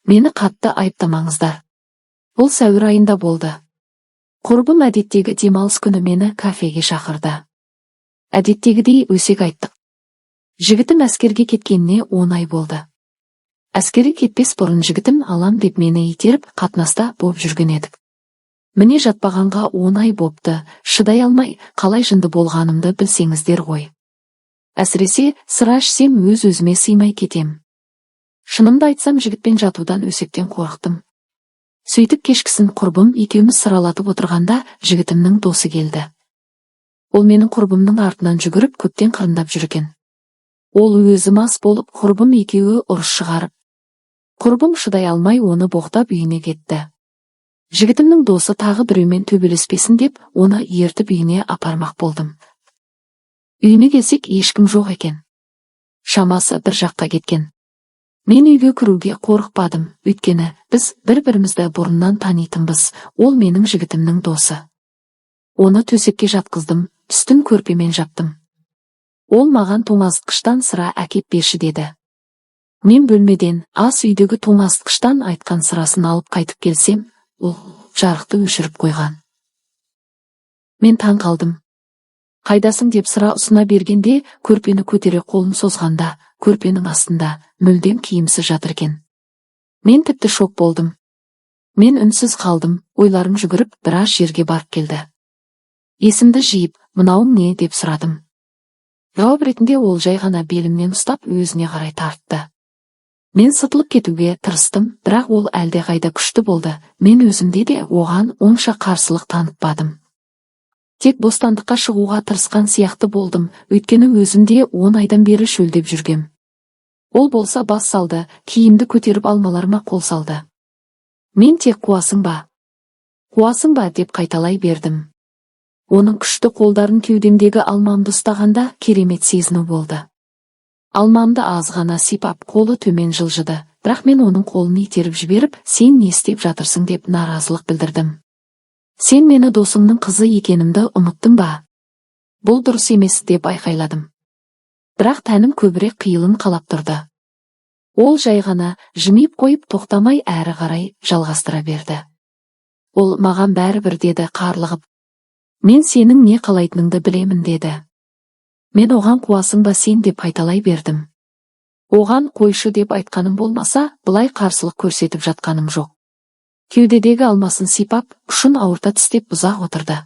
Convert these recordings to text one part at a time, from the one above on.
Мені қатты айыптамаңыздар. Бұл сәуір айында болды. Құрбым әдеттегі демалыс күні мені кафеге шақырды. Әдеттегідей өсек айттық. Жігітім әскерге кеткеніне 10 ай болды. Әскерге кетпес бұрын жігітім алам деп мені итеріп қатынаста боп жүрген едік. Міне жатпағанға 10 ай бопты, шыдай алмай, қалай жынды болғанымды білсеңіздер ғой. Әсіресе сыра ішсем өз-өзіме сыймай кетем. Шынымды айтсам, жігітпен жатудан өсектен қорықтым. Сөйтіп кешкісін құрбым екеуміз сыралатып отырғанда жігітімнің досы келді. Ол менің құрбымның артынан жүгіріп көптен қырындап жүрген. Ол өзі мас болып, құрбым екеуі ұрыс шығарып. Құрбым шыдай алмай оны боқтап үйіне кетті. Жігітімнің досы тағы біреумен төбелеспесін деп, оны ертіп үйіне апармақ болдым. Үйіне келсек, ешкім жоқ екен. Шамасы бір жаққа кеткен. Мен үйге кіруге қорықпадым, өйткені біз бір-бірімізді бұрыннан танитынбыз, ол менің жігітімнің досы. Оны төсекке жатқыздым, үстін көрпемен жаптым. Ол маған тоңазытқыштан сыра әкеп берші деді. Мен бөлмеден ас үйдегі тоңазытқыштан айтқан сырасын алып қайтып келсем, ол жарықты өшіріп қойған. Мен таң қалдым. Қайдасың деп сыра ұсына бергенде, көрпені көтере қолын созғанда, көрпенің астында мүлдем киімсіз жатыр екен. Мен тіпті шок болдым. Мен үнсіз қалдым, ойларым жүгіріп біраз жерге барып келді. Есімді жиып, мынауың не деп сұрадым. Жауап ретінде ол жай ғана белімнен ұстап өзіне қарай тартты. Мен сытылып кетуге тырыстым, бірақ ол әлде қайда күшті болды. Мен өзімде де оған онша қарсылық танытпадым. Тек бостандыққа шығуға тырысқан сияқты болдым, өйткені өзімде 10 айдан бері шөлдеп жүргем. Ол болса бас салды, киімді көтеріп алмаларыма қол салды. Мен тек қуасың ба деп қайталай бердім. Оның күшті қолдарын кеудемдегі алмамды ұстағанда керемет сезіну болды. Алмамды аз ғана сипап, қолы төмен жылжыды, бірақ мен оның қолын итеріп жіберіп, сен не істеп жатырсың деп наразылық білдірдім. Сен мені досыңның қызы екенімді ұмыттың ба? Бұл дұрыс емес деп айқайладым. Бірақ тәнім көбірек қиылын қалап тұрды. Ол жай ғана жымиып қойып тоқтамай әрі қарай жалғастыра берді. Ол маған бәрібір деді қарлығып. Мен сенің не қалайтыныңды білемін деді. Мен оған қуасың ба сен деп қайталай бердім. Оған қойшы деп айтқаным болмаса, былай қарсылық көрсетіп жатқаным жоқ. Кеудедегі алмасын сипап, ұшын ауырта тістеп ұзақ отырды.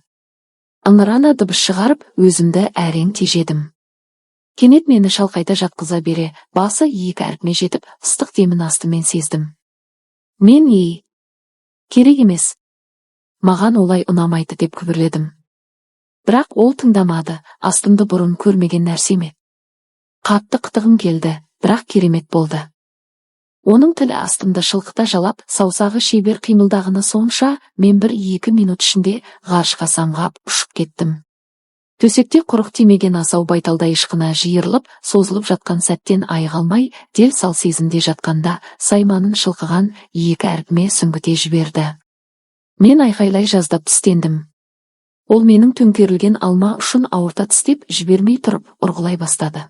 Ыңырана дыбыс шығарып, өзімді әрең тежедім. Кенет мені шалқайта жатқыза бере, басы 2 әрпіме жетіп, ыстық демін астымен сездім. Мен керек емес. Маған олай ұнамайды деп күбірледім. Бірақ ол тыңдамады, астымды бұрын көрмеген нәрсеме. Қатты қытығым келді, бірақ керемет болды. Оның тілі астымды шылқыта жалап, саусағы шебер қимылдағаны сонша, мен 1-2 минут ішінде ғарышқа самғап ұшып кеттім. Төсекте құрық тимеген асау байталдай ышқына жиырылып, созылып жатқан сәттен айығалмай, дел сал сезімде жатқанда, сайманын шылқыған 2 әрпіме сүңгіте жіберді. Мен айқайлай жаздап тістендім. Ол менің төңкерілген алма ұшын ауырта тістеп жібермей тұрып ұрғылай бастады.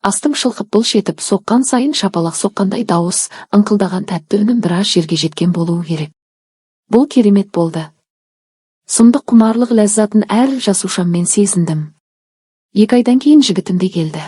Астым шылқып бұлш етіп соққан сайын шапалақ соққандай дауыс, ыңқылдаған тәтті үнім біраз жерге жеткен болуы керек. Бұл керемет болды. Сұмдық құмарлық ләззатын әр жасушаммен сезіндім. 2 айдан кейін жігітім де келді.